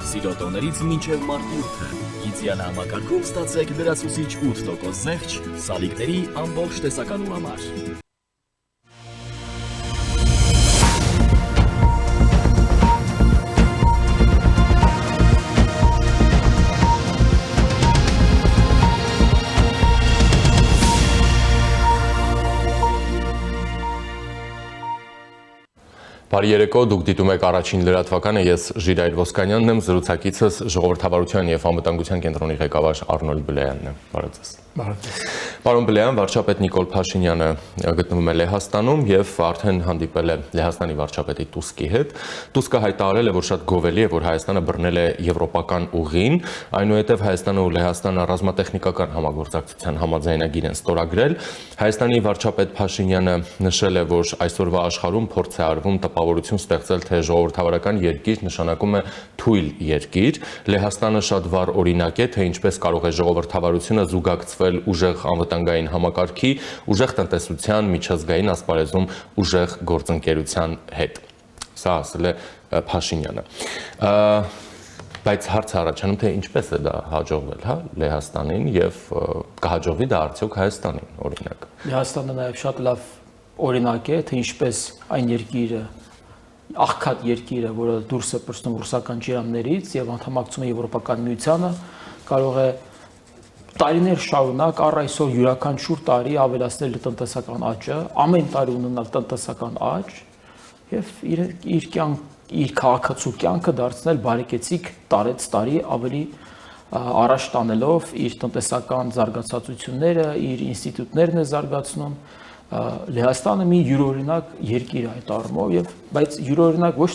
Սիրոտոներից մինչև մարտիրութը։ Գիծյան համակարգում ստացեք լրացուցիչ 8% զեղչ սալիկների ամբողջ տեսականու համար։ Բարի երեկո, դուք դիտում եք առաջին լրատվականը, ես Ժիրայր Ոսկանյանն եմ, զրուցակիցս Ժողովրդավարության և անվտանգության կենտրոնի ղեկավար Արնոլ Բլեյանն է։ Բարև ձեզ։ Պարոն Բլեյան, վարչապետ Նիկոլ Փաշինյանը գտնվում է Լեհաստանում եւ արդեն հանդիպել է Լեհաստանի վարչապետի Տուսկի հետ։ Տուսկը հայտարարել է, որ շատ գովելի է, որ Հայաստանը բռնել է եվրոպական ուղին, այնուհետև Հայաստանը ու Լեհաստանը ռազմատեխնիկական համագործակցության համաձայնագիր են ստորագրել։ Հայաստանի վարչապետ Փաշինյանը նշել է, որ այսօրվա աշխարհում փորձ է արվում տպավորություն ստեղծել, թե ժողովրդավարական երկիր նշանակում է թույլ երկիր։ Լեհաստանը շատ վառ օրինակ է, թե ինչպես կարող է ժողովրդավարությունը զուգակցվել ուժեղ անվտանգային համակարգի, ուժեղ տնտեսության, միջազգային ասպարեզում ուժեղ գործընկերության հետ։ Սա ասել է Փաշինյանը։ Բայց հարցը առաջանում, թե ինչպես է դա հաջողվել, հա, Լեհաստանին եւ կհաջողվի դա արդյոք Հայաստանին, օրինակ։ Լեհաստանը նաեւ շատ լավ օրինակ է, թե ինչպես այն երկիրը, աղքատ երկիրը, որը դուրս է պրծնում ռուսական ջրամներից եւ անդամակցում է Եվրոպական միությանը, կարող է տարիներ շարունակ առ այսօր յուրաքանչյուր տարի ավելացնել տնտեսական աճը, ամեն տարի ունենալ տնտեսական աճ եւ իր քաղաքացու կյանքը դարձնել բարեկեցիկ տարեց տարի ավելի առաջ տանելով իր տնտեսական զարգացածությունները, իր ինստիտուտներն է զարգացնում։ Լեհաստանը մի յուրօրինակ երկիր է այդ առումով եւ բայց յուրօրինակ ոչ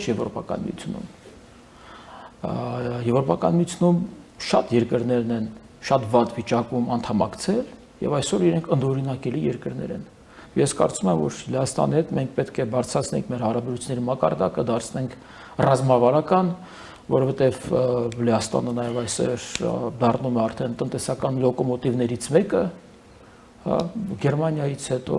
Եվրոպական միությունում։ Եվրոպական միությունում շատ երկրներն են շատ վատ վիճակում անդամակցել եւ այսօր իրենք ընդօրինակելի երկրներ են։ Ես կարծում եմ, որ Լեհաստանի հետ մենք պետք է բարձրացնենք մեր հարաբերությունների մակարդակը, դարձնենք ռազմավարական, որովհետեւ Լեհաստանը նաեւ այսօր դառնում է արդեն տնտեսական լոկոմոտիվներից մեկը, Գերմանիայից հետո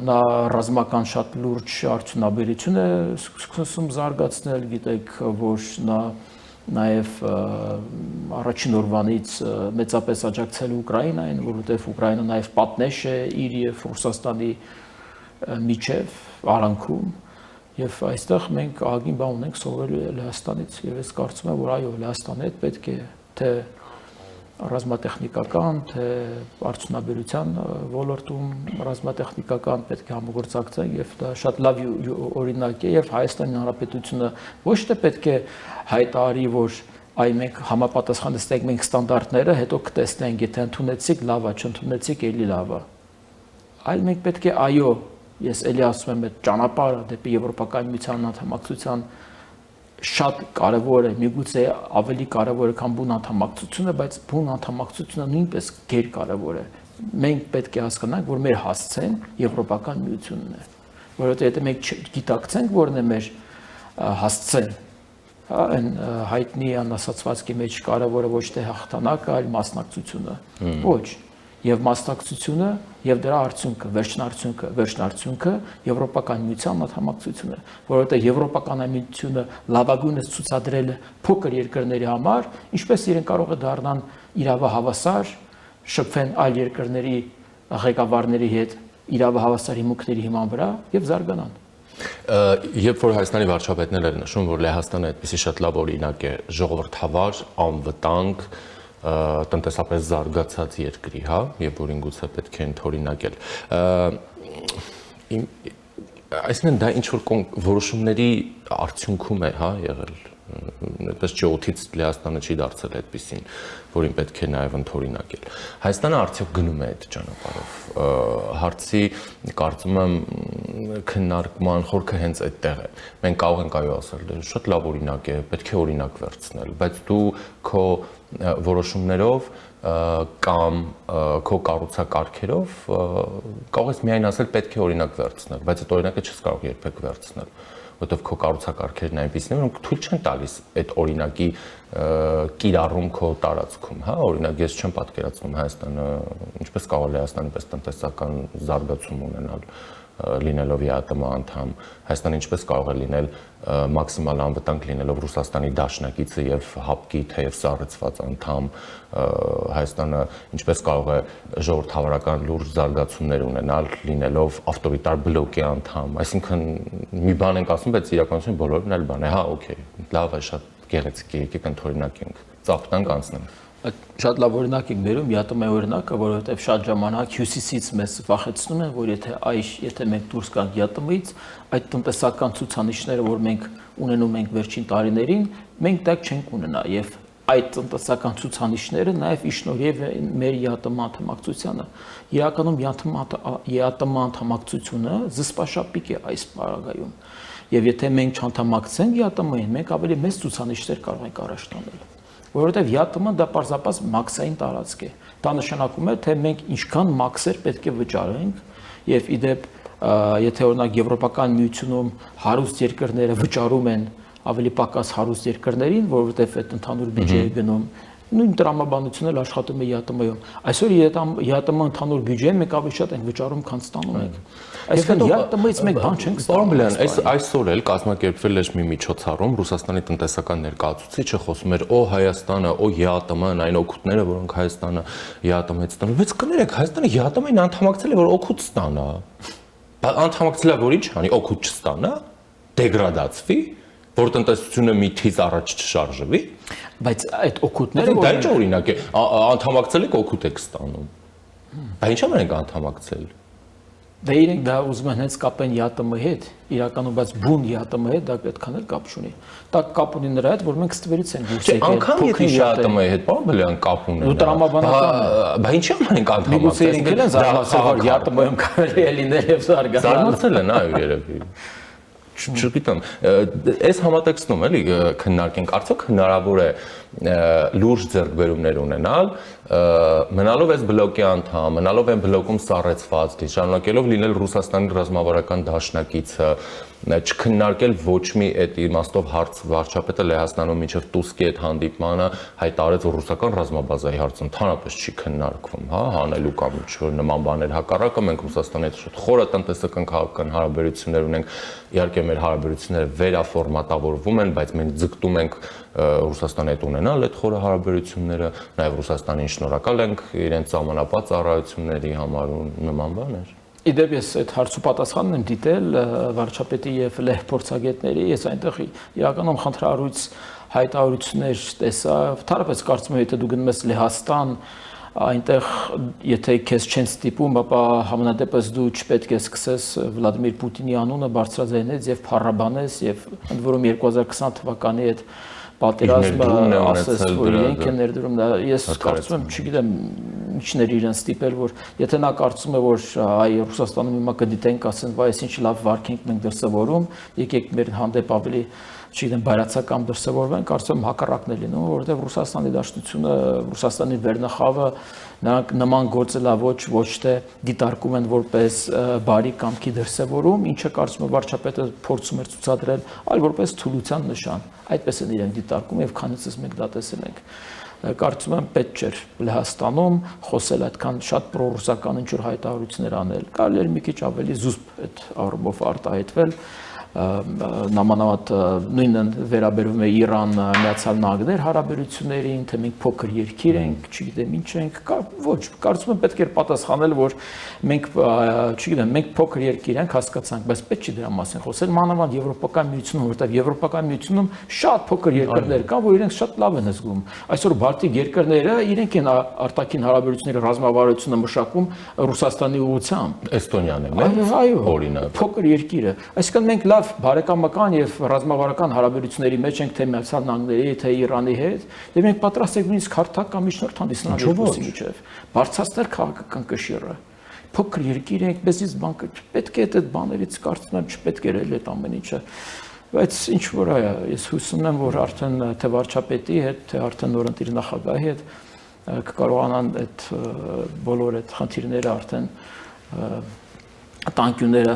նա ռազմական շատ լուրջ արդյունաբերություն է սկսում զարգացնել, գիտեք, որ նա նաև առաջին օրվանից մեծապես աջակցել Ուկրաինային, որովհետև Ուկրաինան նաև պատնեշ է իր եւ Ռուսաստանի միջև արանքում եւ այստեղ մենք ագին բան ունենք սովորել Լեհաստանից եւ ես կարծում եմ, որ այո, Լեհաստանի հետ պետք է թե ռազմատեխնիկական, թե արդյունաբերության ոլորտում ռազմատեխնիկական պետք է համագործակցենք եւ դա շատ լավ օրինակ է եւ Հայաստանի Հանրապետությունը ոչ թե պետք է հայտարարի, որ այ մենք համապատասխանեցինք մենք ստանդարտները, հետո կտեսնենք, եթե ընդունեցիք, լավ է, չընդունեցիք, էլի լավ է։ Այլ մենք պետք է այո, ես էլի ասում եմ, այդ ճանապարհը դեպի Եվրոպական միության անդամակցության շատ կարևոր է, միգուցե ավելի կարևոր է, քան բուն անդամակցությունը, բայց բուն անդամակցությունը նույնպես գերկարևոր է։ Մենք պետք է հասկանանք, որ մեր հասցեն Եվրոպական միությունն է, որովհետեւ եթե մենք գիտակցենք, որն է մեր հասցեն, այն հայտնի անասացվածքի մեջ կարևորը ոչ թե հաղթանակը, այլ մասնակցությունը։ Ոչ։ Եվ մասնակցությունը եւ դրա արդյունքը, վերջնարդյունքը Եվրոպական միության անդամակցությունը, որովհետեւ Եվրոպական միությունը լավագույնս ցուցադրել է փոքր երկրների համար, ինչպես իրենք կարող է դառնան իրավահավասար, շփվեն այլ երկրների ղեկավարների հետ իրավահավասար հիմունքների հիման վրա եւ զարգանան։ Երբ որ Հայաստանի վարչապետն էր նշում, որ Լեհաստանը այդպիսի շատ լավ օրինակ է ժողովրդավար, անվտանգ, տնտեսապես զարգացած երկրի, հա, եւ որին գուցե պետք է ընդօրինակել։ Այսինքն դա ինչ որ որոշումների արդյունքում է, հա, եղել։ Այդպես ջոթից Լեհաստանը չի դարձել այդպեսին, որին պետք է նաև ընդօրինակել։ Հայաստանը արդյոք գնում է այդ ճանապարհով։ Հարցի կարծում եմ քննարկման խորքը հենց այդտեղ է։ Մենք կարող ենք այո ասել, շատ լավ օրինակ է, պետք է օրինակ վերցնել, բայց դու քո որոշումներով կամ քո կառուցակարգերով կարող ես միայն ասել պետք է օրինակ վերցնել, բայց այդ օրինակը չես կարող երբեք վերցնել, որովհետև քո կառուցակարգերն այնպիսին են, որ թույլ չեն տալիս այդ օրինակի կիրառում քո տարածքում, հա, օրինակ ես չեմ պատկերացնում Հայաստանը ինչպես կարող է Հայաստանի պես տնտեսական զարգացում ունենալ, լինելով ԵԱՏՄ անդամ, Հայաստանը ինչպես կարող է լինել մաքսիմալ անվտանգ լինելով Ռուսաստանի դաշնակիցը եւ հապկի թեև սառեցված անդամ, Հայաստանը ինչպես կարող է ժողովրդավարական լուրջ զարգացումներ ունենալ լինելով ավտորիտար բլոկի անդամ, այսինքն մի բան ենք ասում, բայց իրականությունում բոլորն էլ բան է, հա, օքեյ, լավ է, շատ գեղեցիկ է, եկեք ընթորինակենք, ծափտանք անցնենք։ Շատ լավ օրինակ եք բերում ԵԱՏՄ-ի օրինակը, որովհետև շատ ժամանակ հյուսիսից մեզ վախեցնում են, որ եթե մենք դուրս գանք ԵԱՏՄ-ից, այդ տնտեսական ցուցանիշները, որ մենք ունենում ենք վերջին տարիներին, մենք դա չենք ունենա եւ այդ տնտեսական ցուցանիշները նաեւ իշնորհիվ մեր ԵԱՏՄ անդամակցությանը։ Իրականում ԵԱՏՄ անդամակցությունը զսպաշապիկ է այս պարագայում։ Եվ եթե մենք չանդամակցենք ԵԱՏՄ-ին, մենք ավելի մեծ ցուցանիշներ կարող ենք առաջ տանել։ Որովհետև ԵԱՏՄ-ը դա պարզապես մաքսային տարածք է։ Դա նշանակում է, թե մենք ինչքան մաքսեր պետք է վճարենք, եւ իդեպ, եթե օրինակ Եվրոպական միությունում հարուստ երկրները վճարում են ավելի պակաս հարուստ երկրներին, որովհետև այդ ընդհանուր բյուջեի գնում, նույն տրամաբանությունը էլ աշխատում է ԵԱՏՄ-ում։ Այսօր ԵԱՏՄ ընդհանուր բյուջեին մենք ավելի շատ ենք վճարում, քան ստանում ենք։ Այսինքն ԵԱՏՄ-ից մենք բան չենք ստանում։ Պարոն Բլեյան, այսօր էլ կազմակերպվել էր մի միջոցառում Ռուսաստանի տնտեսական ներկայացուցիչը խոսում էր օ Հայաստանը, օ ԵԱՏՄ-ն, այն օգուտները, որոնք Հայաստանը ԵԱՏՄ-ից ստանում։ Բայց կներեք, Հայաստանը ԵԱՏՄ-ին անդամակցել է, որ օգուտ ստանա։ Անդամակցել է, որ ինչ անի, օգուտ չստանա, դեգրադացվի, որ տնտեսությունը մի թիվ առաջ չշարժվի, բայց այդ օգուտները դա ինչ օրինակ է, անդամակցել եք օգուտ եք ստանում։ Բա ինչա՞ մենք անդամակցել։ Դե իրենք դա ուզում են հենց կապեն ԵԱՏՄ-ի հետ, իրականում բայց բուն ԵԱՏՄ-ի հետ դա այդքան էլ կապ չունի։ Դա կապ ունի նրա հետ, որ մենք ստվերից ենք դուրս եկել։ Անկամ եթե ԵԱՏՄ-ի հետ բան բլեան կապ ունենա։ Ու տրամաբանական է։ Բա ինչա՞ մենք անդամակցել։ Միգուցե իրենք են զարմացել, որ ԵԱՏՄ-ում կարելի է լինել եւ զարգանալ։ Զարմացել են, այո, երևի։ Չգիտեմ, այս համատեքստում էլի քննարկենք, արդյոք հնարավոր է լուրջ ձեռքբերումներ ունենալ, մնալով այս բլոկի անդամ, մնալով այն բլոկում սառեցված, շարունակելով լինել Ռուսաստանի ռազմավարական դաշնակիցը, չքննարկել ոչ մի այդ իմաստով հարց վարչապետը Լեհաստանում մինչև Տուսկի այդ հանդիպմանը հայտարարեց, որ ռուսական ռազմաբազայի հարցը ընդհանրապես չի քննարկվում, հա, հանելու կամ ինչ-որ նման բաներ, հակառակը մենք Ռուսաստանի հետ շատ խորը տնտեսական քաղաքական հարաբերություններ ունենք, իհարկե մեր հարաբերությունները վերաֆորմատավորվում են, բայց մենք ձգտում ենք Ռուսաստանի հետ ունենալ այդ խորը հարաբերությունները, նաև Ռուսաստանին շնորհակալ ենք իրենց սահմանապատ ծառայությունների համար ու նման բաներ։ Իդեպ ես այդ հարցու պատասխանն եմ դիտել վարչապետի եւ լեհ փորձագետների, ես այնտեղ իրականում խնդրահարույց հայտարարություններ տեսա, թարապես կարծում եմ, եթե դու գնում ես Լեհաստան, այնտեղ եթե քեզ չեն ստիպում, ապա համենայնդեպս դու չպետք է սկսես Վլադիմիր Պուտինի անունը բարձրաձայնես եւ փառաբանես եւ ընդ որում 2020 թվականի այդ պատերազմը ասես, որ իրենք են ներդրում, ես կարծում եմ, չգիտեմ, ինչներ իրեն ստիպել, որ եթե նա կարծում է, որ այ Ռուսաստանում հիմա կդիտենք, ասեն, վայ, այս ինչ լավ վարք ենք մենք դրսևորում, եկեք մեր հանդեպ ավելի, չգիտեմ, բայրացակամ դրսևորվեն, կարծում եմ հակառակն է լինում, որովհետև Ռուսաստանի Դաշնությունը, Ռուսաստանի վերնախավը նրանք նման գործելավոճ ոչ թե դիտարկում են որպես բարի կամքի դրսևորում, ինչը կարծում եմ վարչապետը փորձում էր ցուցադրել, այլ որպես թուլության նշան։ Այդպես են իրենք դիտարկում եւ քանիցս մենք դա տեսել ենք։ Կարծում եմ պետք չէր Լեհաստանում խոսել այդքան շատ պրոռուսական ինչ-որ հայտարարություններ անել։ Կարելի էր մի քիչ ավելի զուսպ այդ առումով արտահայտվել։ Նամանավանդ նույնն վերաբերվում է Իրան Միացյալ Նահանգներ հարաբերություններին, թե մենք փոքր երկիր ենք, չգիտեմ ինչ ենք, ոչ, կարծում եմ պետք է պատասխանել, որ մենք, չգիտեմ, մենք փոքր երկիր ենք, հասկացանք, բայց պետք չի դրա մասին խոսել, մանավանդ Եվրոպական միությունում, որտեղ Եվրոպական միությունում շատ փոքր երկրներ կան, որ իրենք շատ լավ են զգում։ Այսօր Բալտիկ երկրները իրենք են արտաքին հարաբերությունների ռազմավարությունը մշակում Ռուսաստանի ուղղությամբ։ Էստոնիան է, այո, օրինակ։ Փոքր երկիրը։ Այսինքն մենք լավ բարեկամական եւ ռազմավարական հարաբերությունների մեջ ենք թե Միացյալ Նահանգների, թե Իրանի հետ, եւ մենք պատրաստ ենք նույնիսկ հարթակ կամ միջնորդ հանդիսանալ երկուսի միջև։ Բարձրացնել քաղաքական կշիռը։ Փոքր երկիր ենք, բեսից բանկը պետք է այդ բաներից կարծում եմ չպետք է այդ ամեն ինչը։ Բայց ինչ որ այ ես հուսում եմ, որ արդեն թե վարչապետի հետ, թե արդեն նորընտիր նախագահի հետ կկարողանան այդ բոլոր այդ խնդիրները արդեն տանկյունները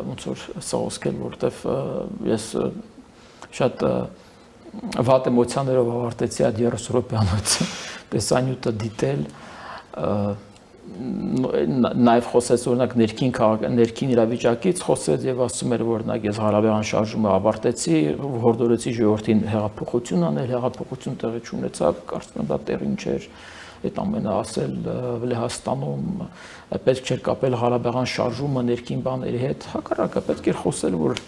ոնց որ սողոսկել, որտեվ ես շատ վատ էմոցիաներով ավարտեցի այդ 30 րոպեանոց տեսանյութը դիտել, նաև խոսեց օրինակ ներքին իրավիճակից խոսեց եւ ասում էր որ օրինակ ես Ղարաբաղյան շարժումը ավարտեցի, հորդորեցի ժողովրդին հեղափոխություն անել, հեղափոխություն տեղի չունեցավ, կարծում եմ դա տեղին չէր, այդ ամենը ասել Լեհաստանում պետք չէր կապել Ղարաբաղյան շարժումը ներքին բաների հետ, հակառակը պետք էր խոսել որ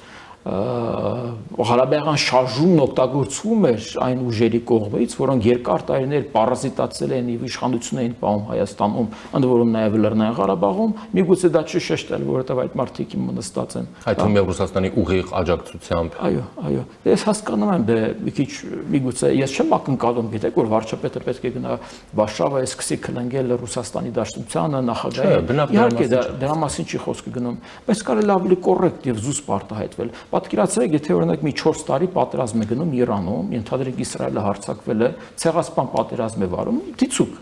Ղարաբաղյան շարժումն օգտագործվում էր այն ուժերի կողմից, որոնք երկար տարիներ պարազիտացել են եւ իշխանություն էին պահում Հայաստանում, ընդ որում նաեւ Լեռնային Ղարաբաղում, միգուցե դա չշեշտել, որովհետեւ այդ մարդիկ հիմա նստած են։ Այդ թվում է Ռուսաստանի ուղիղ աջակցությամբ։ Այո։ Ես հասկանում եմ, մի քիչ միգուցե ես չեմ ակնկալում, գիտեք, որ վարչապետը պետք է գնա Վարշավա, սկսի քլնգել Ռուսաստանի Դաշնությանը, նախագահին։ Իհարկե դրա մասին չի խոսքը գնում, բայց կարելի ավելի կոռեկտ եւ զուսպ արտահայտվել։ Պատկերացրեք, եթե օրինակ մի 4 տարի պատերազմ է գնում Իրանում, ենթադրենք Իսրայելը հարձակվել է, ցեղասպան պատերազմ է վարում, դիցուկ։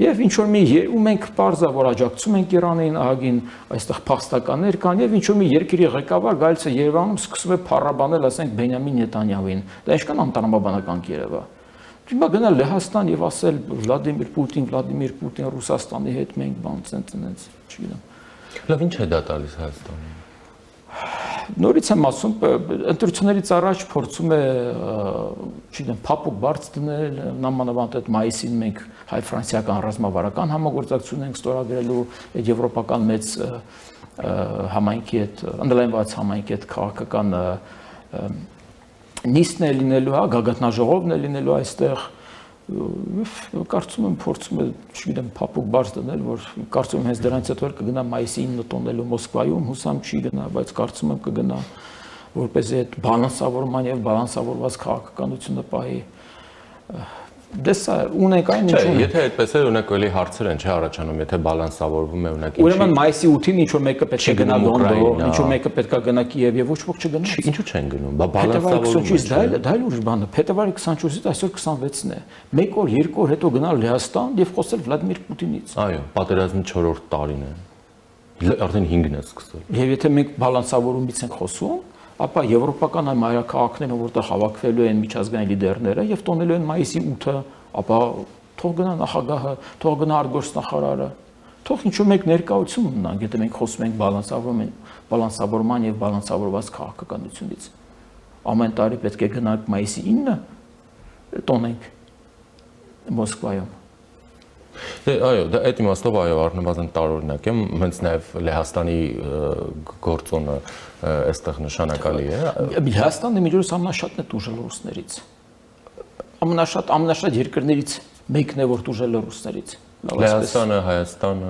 Եվ ինչ որ ու մենք parza որ աջակցում ենք Իրանին, ահագին այստեղ փախստականներ կան եւ ինչ որ մի երկրի ղեկավար գալիս է Երևանում սկսում է փառաբանել, ասենք Բենյամին Նետանյահուին։ Դա ինչքան անտարամաբանական կերև է։ Հիմա գնալ Լեհաստան եւ ասել Վլադիմիր Պուտին Ռուսաստանի հետ մենք բան ցենց, չգիտեմ։ Լավ, ինչ է դա տալիս Հայաստանին։ Նորից եմ ասում, ընտրություններից առաջ փորձում է, չգիտեմ, փափուկ բարձ դնել, նամանավանդ այդ մայիսին մենք հայ-ֆրանսիական ռազմավարական համագործակցություն ենք ստորագրելու այդ եվրոպական մեծ համայնքի հետ, ընդլայնված համայնքի հետ քաղաքական նիստն է լինելու, գագաթնաժողովն է լինելու այստեղ, կարծում եմ փորձում է, չգիտեմ, փափուկ բարձ դնել, որ կարծում եմ հենց դրանից հետո էլ կգնա մայիսի 9 տոնելու Մոսկվայում, հուսամ չի գնա, բայց կարծում եմ կգնա, որպեսզի այդ բալանսավորման եւ բալանսավորված քաղաքականությունը պահի։ Դե սա ունենք այն ինչ ունենք։ Եթե այդպես է, ունենք էլի հարցեր են, չէ՞ առաջանում, եթե բալանսավորվում է ունենք։ Ուրեմն մայիսի 8-ին ինչ որ մեկը պետք է գնա Լոնդոն, ինչ որ մեկը պետք է գնա Կիև եւ ոչ ոք չգնա։ Ինչու չեն գնում։ Բա բալանսավորվում է։ Դա էլ ուրիշ բան է։ Փետրվարի 24-ից այսօր 26-ն է։ 1 օր, 2 օր հետո գնալ Լեհաստան եւ խոսել Վլադիմիր Պուտինից։ Այո, պատերազմի 4-րդ տարին է։ Արդեն 5-ն է սկսել։ Եվ եթե մենք բալանսավորումից ենք խոսում, ապա եվրոպական այ մայրաքաղաքները, որտեղ հավաքվելու են միջազգային լիդերները եւ տոնելու են մայիսի 8-ը, ապա թող գնա նախագահը, թող գնա արտգործնախարարը, թող ինչ-որ մեկ ներկայություն ունենան, եթե մենք խոսում ենք բալանսավորման եւ բալանսավորված քաղաքականությունից։ Ամեն տարի պետք է գնանք մայիսի 9-ը տոնենք Մոսկվայում։ Այո, դա այդ իմաստով այո, առնվազն տարօրինակ է, հենց նաև Լեհաստանի գործոնը այստեղ նշանակալի է։ Լեհաստանը միջորս ամենաշատն է տուժել ռուսներից։ Ամենաշատ երկրներից մեկն է, որ տուժել է ռուսներից։ Լեհաստանը, Հայաստանը,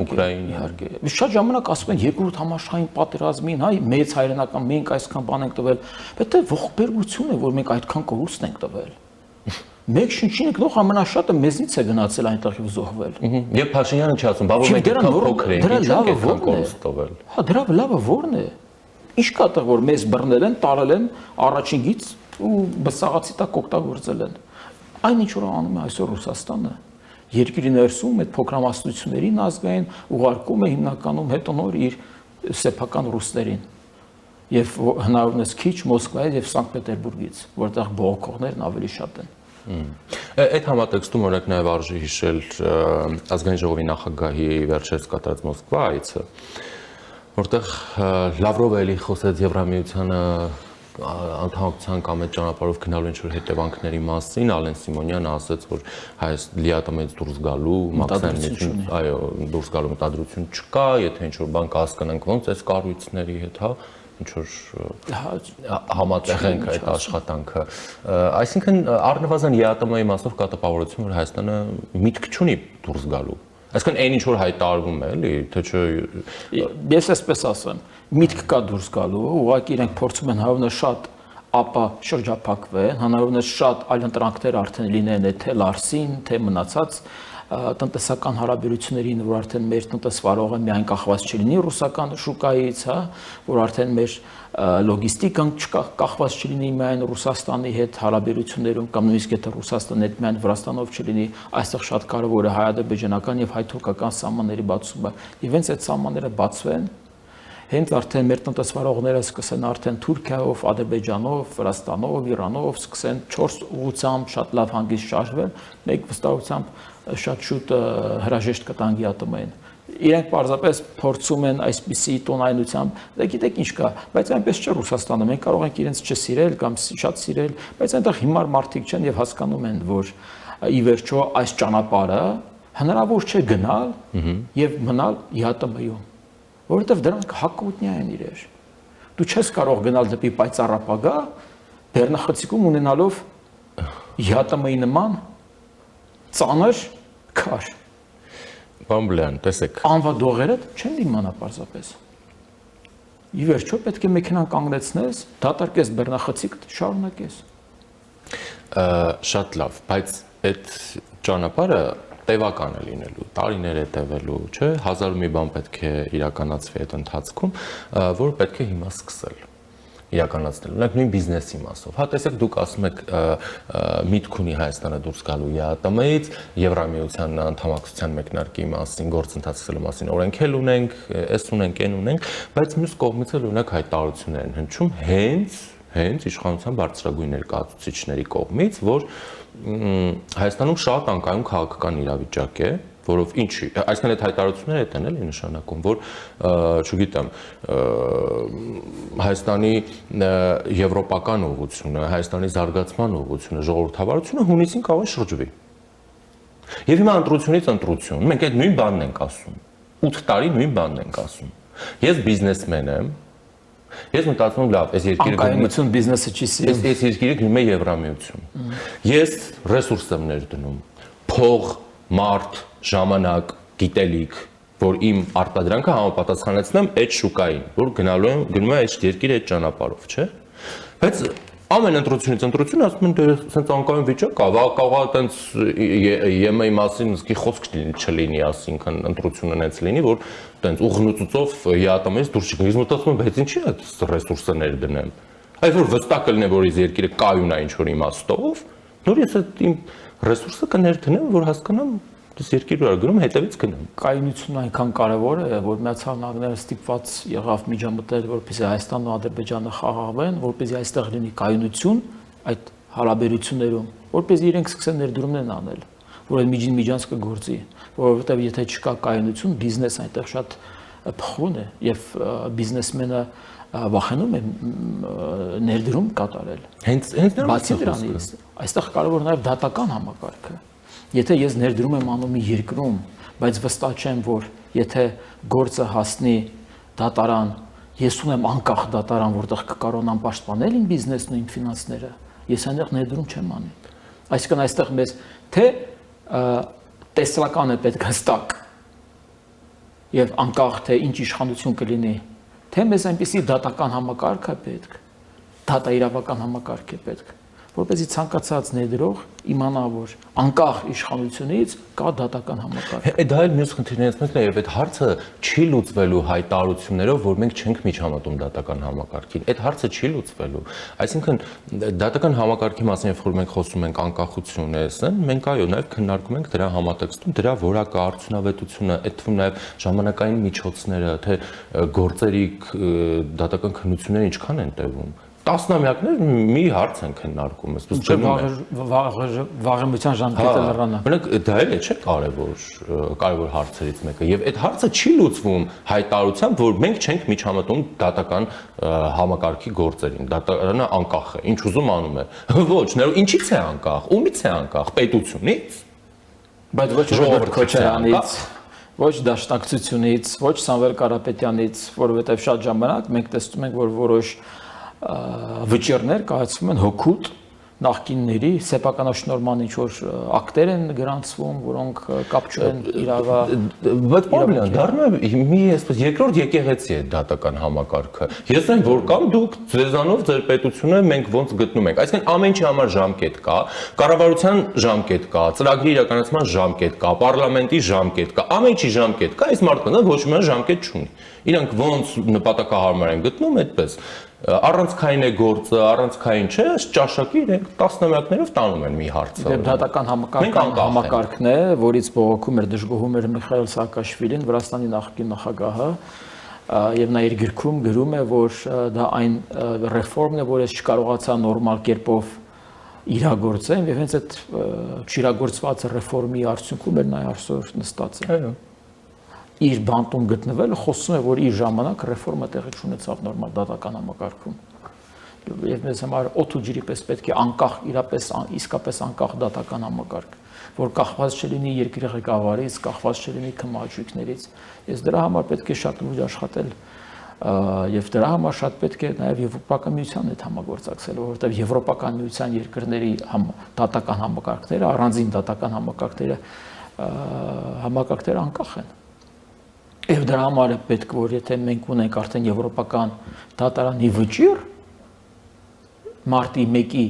Ուկրաինան։ Իհարկե։ Շատ ժամանակ ասում են երկրորդ համաշխարհային պատերազմին, հայ մեծ հայրենական մենք այսքան բան ենք տվել, բայց դա ողբերգություն է, որ մենք այդքան կորուստ ենք տվել։ Մեկ շնչին եկնող ամենաշատը մեզնից է գնացել այնտեղ եւ զոհվել։ Եվ Փաշինյանը չի ասում, բա որ մենք այդքան փոքր ենք, ինչ ենք կորուստ տվել։ Հա, դրա լավը ո՞րն է։ Ինչ կա տեղ որ մեզ բռնել են, տարել են առաջին գից ու բսաղացի տակ օգտագործել են։ Այն ինչ որ անում է այսօր Ռուսաստանը, երկրի ներսում այդ փոքրամասնություններին ազգային ուղարկում է հիմնականում հետո նոր իր սեփական ռուսներին։ Եվ հնարավորինս քիչ Մոսկվայից եւ Սանկտ Պետերբուրգից, որտեղ բողոքողներն ավելի շատ են։ Այդ համատեքստում օրինակ նաև արժի հիշել ազգային ժողովի նախագահի վերջերս կատարած Մոսկվա այցը, որտեղ Լավրովը էլի խոսեց Եվրամիությանը անդամակցության կամ այդ ճանապարհով գնալու ինչ-որ հետևանքների մասին, Ալեն Սիմոնյանը ասաց, որ Լիաթոմից դուրս գալու մաքսիմում, այո, դուրս գալու մտադրություն չկա, եթե ինչ-որ բան կհասկանանք ոնց այս կառույցների հետ, հա, ինչ-որ համատեղ ենք այդ աշխատանքը։ Այսինքն առնվազն ԵԱՏՄ-ի մասով կա տպավորություն, որ Հայաստանը միտք չունի դուրս գալու։ Այսինքն այն ինչ որ հայտարարվում է, էլի, թե չէ։ Ես այսպես ասեմ, միտք կա դուրս գալու, ուղղակի իրենք փորձում են հավանաբար շատ ապա շրջափակվեն, հանրավնես շատ այլընտրանքներ արդեն լինեն թե Լարսին, թե մնացած տնտեսական հարաբերություններին, որ արդեն մեր տնտեսվարողը միայն կախված չլինի ռուսական շուկայից, հա, որ արդեն մեր լոգիստիկան կախված չլինի միայն Ռուսաստանի հետ հարաբերություններում կամ նույնիսկ եթե Ռուսաստանն հետ միայն Վրաստանով չլինի, այստեղ շատ կարևոր է հայ-ադրբեջանական եւ հայ-թուրքական սահմանների բացումը։ Եվ հենց այդ սահմանները բացվեն, հենց արդեն մեր տնտեսվարողները սկսեն արդեն Թուրքիայով, Ադրբեջանով, Վրաստանով, Իրանով սկսեն 4 ուղղությամբ շատ լավ հանգիստ շարժվել, մեկ վստահությամբ շատ շուտ հրաժեշտ կտան ԳԱՏՄ-ին։ Իրենք պարզապես փորձում են այսպիսի տոնայնությամբ, դե գիտեք ինչ կա, բայց այնպես չէ Ռուսաստանը, մենք կարող ենք իրենց չսիրել կամ շատ սիրել, բայց այնտեղ հիմար մարդիկ չեն եւ հասկանում են, որ ի վերջո այս ճանապարհը հնարավոր չէ գնալ եւ մնալ ՀԱՏՄ-ում, որովհետեւ դրանք հակոտնյա են իրեր։ Դու չես կարող գնալ դեպի պայծառ ապագա բեռնախցիկում ունենալով ՀԱՏՄ-ի նման ծանր քար։ Բամբլյան, տեսեք։ Անվադողերը չեն իմանա պարզապես։ Ի վերջո պետք է մեքենան կանգնեցնես, դատարկես բեռնախցիկ, շարունակես։ Շատ լավ, բայց այդ ճանապարհը տևական է լինելու, տարիներ է տևելու, չէ՞, 1000 մի բան պետք է իրականացվի այդ ընթացքում, որ պետք է հիմա սկսել իրականացնել։ Օրինակ նույն բիզնեսի մասով։ Հա, տեսեք, դուք ասում եք միտք ունի Հայաստանը դուրս գալու ԵԱՏՄ-ից, Եվրամիության անդամակցության մեկնարկի մասին, գործընթաց սկսելու մասին օրենք էլ ունենք, էս ունենք, այն ունենք, բայց մյուս կողմից էլ օրինակ հայտարարություններ են հնչում հենց իշխանության բարձրագույն ներկայացուցիչների կողմից, որ Հայաստանում շատ անկայուն քաղաքական իրավիճակ է, որով ինչի, այսինքն այդ հայտարարությունները դա են էլի նշանակում, որ չգիտեմ, Հայաստանի եվրոպական ուղղությունը, Հայաստանի զարգացման ուղղությունը, ժողովրդավարությունը հունիսին կարող է շրջվի։ Եվ հիմա ընտրությունից ընտրություն, մենք այդ նույն բանն ենք ասում, 8 տարի նույն բանն ենք ասում։ Ես բիզնեսմեն եմ, ես մտածում եմ, լավ, այս երկիրը անկայունություն բիզնեսը չի սիրում։ Այս երկիրը գնում է Եվրամիություն։ Ես ռեսուրս եմ ներդնում, փող, մարդ, ժամանակ, գիտելիք, որ իմ արտադրանքը համապատասխանեցնեմ այդ շուկային, որ գնում է այդ երկիրը այդ ճանապարհով, չէ՞։ Բայց ամեն ընտրությունից ընտրություն ասում են, դե սենց անկայուն վիճակ կա, կարող է տենց ԵՄ-ի մասին իսկի խոսք չլինի, ասինքն ընտրությունը նենց լինի, որ տենց ուղղնուցուցով ԵԱՏՄ-ից դուրս չգնի։ Ես մտածում եմ, բայց ինչի՞ է ռեսուրսը ներդնեմ։ Այլ որ վստահ կլինի, որ այս երկիրը կայուն է ինչ-որ իմաստով, նոր ես այդ իմ ռեսուրսը կներդնեմ, որ հասկանամ այս երկիրը գնում հետևից գնամ։ Կայունությունը այնքան կարևոր է, որ Միացյալ Նահանգները ստիպված եղավ միջամտել, որպեսզի Հայաստանն ու Ադրբեջանը խաղաղվեն, որպեսզի այստեղ լինի կայունություն այդ հարաբերություններում, որպեսզի իրենք սկսեն ներդրումներ անել, որ այդ միջին միջանցքը գործի, որովհետև եթե չկա կայունություն, բիզնես այնտեղ շատ փխրուն է եւ բիզնեսմենը վախենում է ներդրում կատարել։ Հենց բացի դրանից, այստեղ կարևոր նաեւ դատական համակարգը։ Եթե ես ներդրում եմ անում մի երկրում, բայց վստահ չեմ, որ եթե գործը հասնի դատարան, ես ունեմ անկախ դատարան, որտեղ կկարողանամ պաշտպանել իմ բիզնեսն ու իմ ֆինանսները, ես այնտեղ ներդրում չեմ անի։ Այսինքն այստեղ մեզ թե տեսլական է պետք հստակ եւ անկախ թե ինչ իշխանություն կլինի, թե մեզ այնպիսի դատական համակարգ է պետք, դատաիրավական համակարգ է պետք, որպեսզի ցանկացած ներդրող իմանա, որ անկախ իշխանությունից կա դատական համակարգ։ Դա էլ մյուս խնդիրներից մեկն է, եւ այդ հարցը չի լուծվելու հայտարարություններով, որ մենք չենք միջամտում դատական համակարգին։ Այդ հարցը չի լուծվելու։ Այսինքն դատական համակարգի մասին, երբ որ մենք խոսում ենք անկախություն էսն, մենք այո, նաեւ քննարկում ենք դրա համատեքստում, դրա որակը, արդյունավետությունը, այդ թվում նաեւ ժամանակային միջոցները, թե գործերի դատական քննությունները ինչքան են տևում։ Տասնամյակներ մի հարց են քննարկում, այսպես վաղեմության ժամկետը լրանա։ Օրինակ դա էլ է չէ կարևոր հարցերից մեկը, եւ այդ հարցը չի լուծվում հայտարարությամբ, որ մենք չենք միջամտում դատական համակարգի գործերին, դատարանը անկախ է, ինչ ուզում անում է։ Ոչ, ինչից է անկախ, ումից է անկախ, պետությունից, բայց ոչ Ռոբերտ Քոչարյանից, ոչ Դաշնակցությունից, ոչ Սամվել Կարապետյանից, որովհետեւ շատ ժամանակ մենք տեսնում ենք, որ որոշ վճիռներ կայացվում են հոգուտ նախկինների սեփականաշնորհման ինչ-որ ակտեր են գրանցվում, որոնք կապ չունեն իրավա։ Բայց բանալիան դառնում է մի այսպես երկրորդ եկեղեցի է դատական համակարգը։ Ես ասեմ, որ կամ դուք ձեզանով ձեր պետությունը մենք ոնց գտնում ենք։ Այսինքն ամեն ինչի համար ժամկետ կա, կառավարության ժամկետ կա, ծրագրի իրականացման ժամկետ կա, պարլամենտի ժամկետ կա, ամեն ինչի ժամկետ կա, այս մարդկանց ոչ մի ժամկետ չունի։ Իրանք ոնց նպատակահարմար են գտնում այդպես առանցքային է գործը, առանցքային չէ, ճաշակի իրենք տասնամյակներով տանում են մի հարցը։ Դե դատական համակարգն է, որից բողոքում էր, դժգոհում էր Միխայել Սաակաշվիլին, Վրաստանի նախկին նախագահը, եւ նա իր գրքում գրում է, որ դա այն ռեֆորմն է, որ ես չկարողացա նորմալ կերպով իրագործեմ եւ հենց այդ չիրագործված ռեֆորմի արդյունքում էլ նա այսօր նստած է։ Այո։ Իր բանտում գտնվելը խոսում է, որ իր ժամանակ ռեֆորմը տեղի չունեցավ նորմալ դատական համակարգում։ Եվ մեզ համար օդ ու ջրի պես պետք է անկախ, իրապես իսկապես անկախ դատական համակարգ, որ կախված չլինի երկրի ղեկավարից, կախված չլինի քմահաճույքներից։ Ես դրա համար պետք է շատ լուրջ աշխատել եւ դրա համար շատ պետք է նաեւ Եվրոպական միության հետ համագործակցել, որովհետեւ Եվրոպական միության երկրների դատական համակարգները, առանձին դատական համակարգերը անկախ են։ Եվ դրա համար է պետք, որ եթե մենք ունենք արդեն Եվրոպական դատարանի վճիռ մարտի 1-ի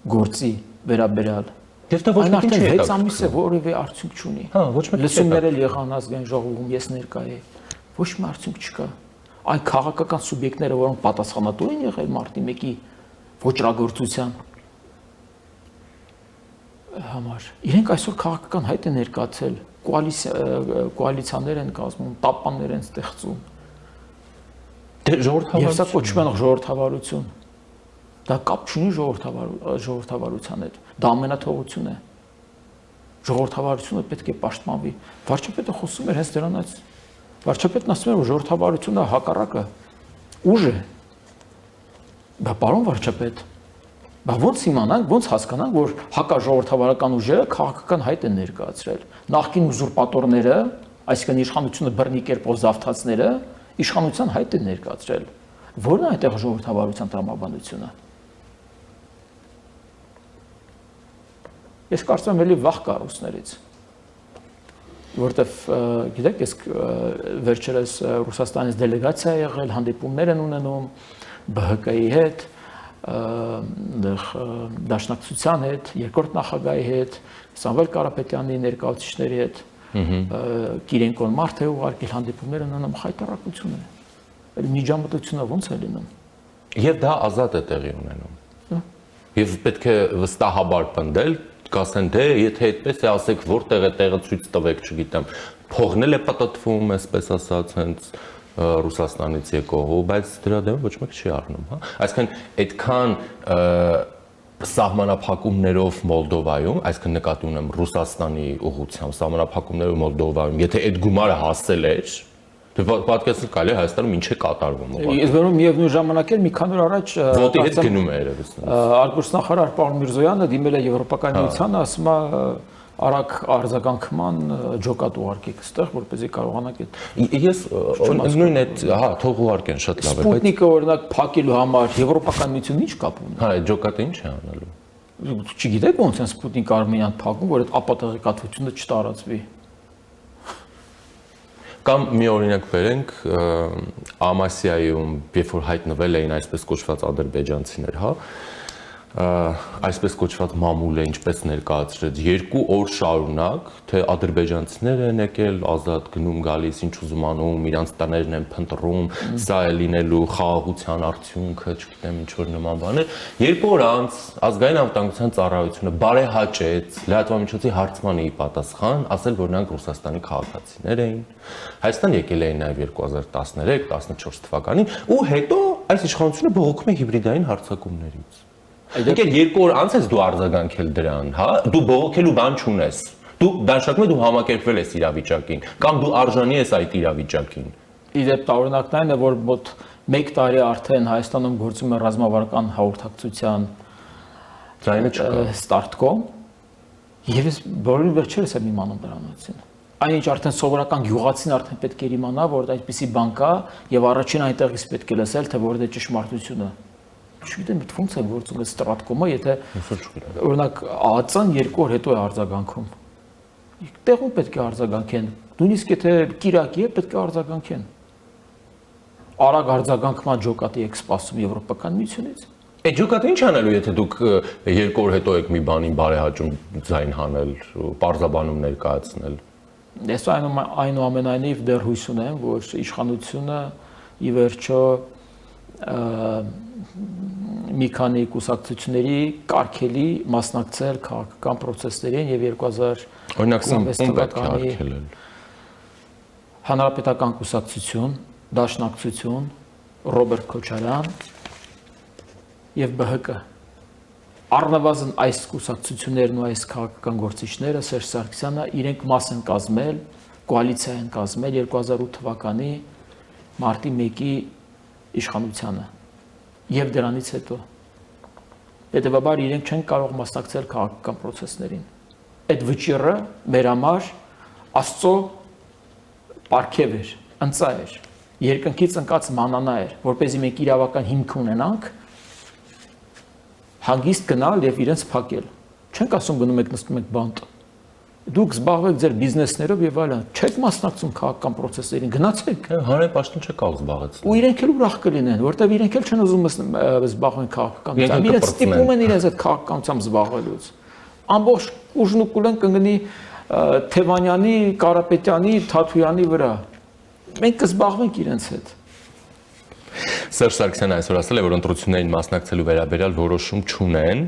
գործի վերաբերյալ, Եվ դա ոչ մեկին չի հետաքրքրում։ 6 ամիս է որևէ արդյունք չունի։ Հա, ոչ մեկին չի լսումներ էլ եղան ազգային ժողովում, ես ներկա եի։ Ոչ մի արդյունք չկա։ Այն քաղաքական սուբյեկտները, որոնք պատասխանատու են եղել մարտի 1-ի ոճրագործության համար, իրենք այսօր քաղաքական հայտ են ներկայացել, կոալիցիաներ են կազմում, տապաններ են ստեղծում։ Դե ժողովրդավարություն։ Եվ սա կոչվում է ժողովրդավարություն։ Դա կապ չունի ժողովրդավարության հետ։ Դա ամենաթողություն է։ Ժողովրդավարությունը պետք է պաշտպանվի։ Վարչապետը խոսում էր հենց դրանից։ Վարչապետն ասում էր, որ ժողովրդավարությունը հակառակը ուժ է։ Բա պարոն վարչապետ, բա ո՞նց իմանանք, ո՞նց հասկանանք, որ հակաժողովրդավարական ուժերը քաղաքական հայտ են ներկայացրել։ Նախկին ուզուրպատորները, այսինքն իշխանությունը բռնի կերպով զավթածները, իշխանության հայտ են ներկայացրել։ Ո՞րն է այդտեղ ժողովրդավարության տրամաբանությունը։ Ես կարծում եմ, էլի վաղ կառույցներից, որտեվ գիտեք, ես վերջերս Ռուսաստանից դելեգացիա եղել, հանդիպումներ են ունենում ԲՀԿ-ի հետ, Դաշնակցության հետ, երկրորդ նախագահի հետ, Սամվել Կարապետյանի ներկայացուցիչների հետ, Կիրենկոն մարդ է ուղարկել, հանդիպումներ են ունենում, խայտառակություն է։ Այդ միջամտությունը ո՞նց է լինում։ Եվ դա ազատ է տեղի ունենում։ Եվ պետք է վստահաբար պնդել, կասեն դե, եթե այդպես է, ասեք որտեղ է տեղը ցույց տվեք, չգիտեմ, փողն էլ է պատտվում, այսպես ասած, հենց Ռուսաստանից եկողով, բայց դրա դեմ ոչ մեկ չի առնում, հա։ Այսինքն այդքան սահմանափակումներով Մոլդովայում, այսինքն նկատի ունեմ Ռուսաստանի ուղղությամբ, սահմանափակումներով Մոլդովայում, եթե այդ գումարը հասել էր, դե պատկերացնել կարելի է Հայաստանում ինչ է կատարվում։ Ես վերում միևնույն ժամանակ էլ մի քանի օր առաջ ոտի հետ գնում է երևի։ արտգործնախարար պարոն Միրզոյանը դիմել է Եվրոպական միությանը, ասում է արագ արձագանքման ջոկատ ուղարկեք այստեղ, որպեսզի կարողանանք այդ։ Ես նույն այդ, հա, թող ուղարկեն շատ լավ է, բայց Սպուտնիկը օրինակ փակելու համար Եվրոպական միությունը ինչ կապ ունի։ հա, այդ ջոկատը ինչ է անելու։ Չգիտեք ոնց են Սպուտնիկ Արմենիան փակում, որ այդ ապատեղեկատվությունը չտարածվի։ Կամ մի օրինակ վերենք Ամասիայում, երբ որ հայտնվել էին այսպես կոչված ադրբեջանցիներ, հա, այսպես կոչված մամուլը ինչպես ներկայացրեց 2 օր շարունակ, թե ադրբեջանցիներ են եկել, ազատ գնում գալիս, ինչ ուզում անում, իրանց տներն են փնտրում, սա է լինելու խաղաղության արդյունքը, չգիտեմ ինչ որ նման բաներ։ 2 օր անց ազգային անվտանգության ծառայությունը բարեհաճեց լրատվամիջոցի հարցմանի պատասխան, ասել որ նրանք Ռուսաստանի քաղաքացիներ էին։ Հայաստան եկել էին նաև 2013-14 թվականին, ու հետո այս իշխանությունը բողոքում է հիբրիդային հարձակումներից։ Եկել 2 օր անց ես դու արձագանքել դրան, հա, դու բողոքելու բան չունես։ Դու դաշնակում ես դու համակերպվել ես իրավիճակին, կամ դու արժանի ես այդ իրավիճակին։ Իդեպ օրինակն այն է, որ մոտ 1 տարի արդեն Հայաստանում գործում է ռազմավարական հաղորդակցության ձայնը չկա։ Start.com, եւ ես բոլորի վերջերս եմ իմանում դրանից։ Այնինչ արդեն սովորական գյուղացին արդեն պետք է իմանա, որ այդպիսի բան կա, եւ առաջին այնտեղից պետք է լսել, թե որտե ճշմարտությունը։ Չգիտեմ, ո՞նց է գործում այս Stratcom-ը, եթե օրինակ ԱԱԾ-ն 2 օր հետո է արձագանքում։ Տեղում պետք է արձագանքեն, նույնիսկ եթե Կիրակի է, պետք է արձագանքեն։ Արագ արձագանքման ջոկատի եք սպասում Եվրոպական միությունից։ Այդ ջոկատը ինչ անելու, եթե դուք 2 օր հետո եք մի բանին բարեհաճում ձայն հանել, պարզաբանում ներկայացնել։ Ես այնուամենայնիվ դեռ հույս ունեմ, որ իշխանությունը ի վերջո մի քանի կուսակցությունների կարգելի մասնակցել քաղաքական process-երին եւ 2016 թվականի հանրապետական կուսակցություն, Դաշնակցություն, Ռոբերտ Քոչարյան եւ ԲՀԿ։ Առնվազն այս կուսակցություններն ու այս քաղաքական գործիչները Սերժ Սարգսյանը իրենք մաս են կազմել, կոալիցիա են կազմել 2008 թվականի մարտի 1-ի իշխանությանը եւ դրանից հետո հետեւաբար իրենք չեն կարող մասնակցել քաղաքական process-ներին։ Այդ վճիռը մեր համար Աստծո պարգև էր, ընծա էր, երկնքից ընկած մանանա էր, որպեսզի մենք իրավական հիմք ունենանք հանգիստ գնալ եւ իրենց փակել։ Չենք ասում գնում եք նստում եք բանտ։ Դուք զբաղվեք ձեր բիզնեսներով եւ այլն, չեք մասնակցում քաղաքական process-երին, գնացեք։ Հանրապաշտում չեք կարող զբաղեցնել։ Ու իրենք էլ ուրախ կլինեն, որտեվ իրենք էլ չեն ուզում զբաղվեն քաղաքականությամբ։ Իրենց ստիպում են իրենց այդ քաղաքականությամբ զբաղվելուց։ Ամբողջ ուժն ու կուլեն կընկնի Թևանյանի, Կարապետյանի, Թաթույանի վրա։ Մենք կզբաղվենք իրենց հետ։ Սերժ Սարգսյանը այսօր ասել է, որ ընտրություններին մասնակցելու վերաբերյալ որոշում չունեն,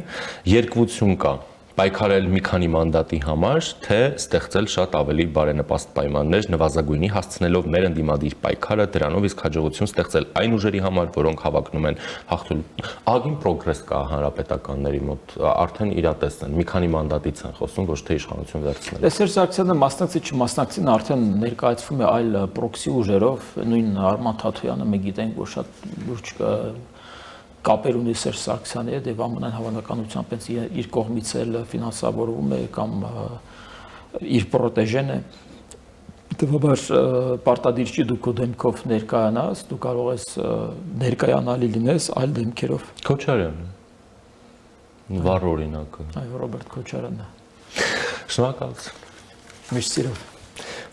երկվություն կա։ Պայքարել մի քանի մանդատի համար, թե ստեղծել շատ ավելի բարենպաստ պայմաններ, նվազագույնի հասցնելով մեր ընդդիմադիր պայքարը, դրանով իսկ հաջողություն ստեղծել այն ուժերի համար, որոնք հավակնում են հաղթելու։ Ագին պրոգրես կա հանրապետականների մոտ, արդեն իրատեսն են, մի քանի մանդատից են խոսում, ոչ թե իշխանություն վերցնել։ Սերժ Սարգսյանը մասնակցի չմասնակցին արդեն ներկայացվում է այլ պրոքսի ուժերով, նույն Արման Թաթոյանը մենք գիտենք, որ շատ լուրջ կապեր ունի Սերժ Սարգսյանի հետ եւ ամենայն հավանականությամբ հենց իր կողմից էլ ֆինանսավորվում է կամ իր պրոտեժեն է։ Դեպաբար պարտադիր չի դու քո դեմքով ներկայանաս, դու կարող ես ներկայանալի լինես այլ դեմքերով։ Քոչարյանը։ Վառ օրինակը։ Այո, Ռոբերտ Քոչարյանն է։ Շնորհակալություն։ Միշտ սիրով։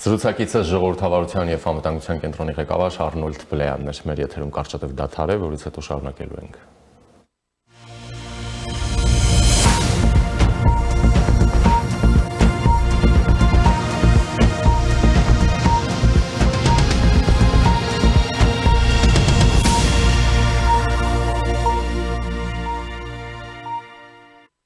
Զրուցակիցը ժողովրդավարության եւ անվտանգության կենտրոնի ղեկավար Արնոլդ Բլեյանն էր։ Մեր եթերում կարճատև դադար է, որից հետո շարունակելու ենք։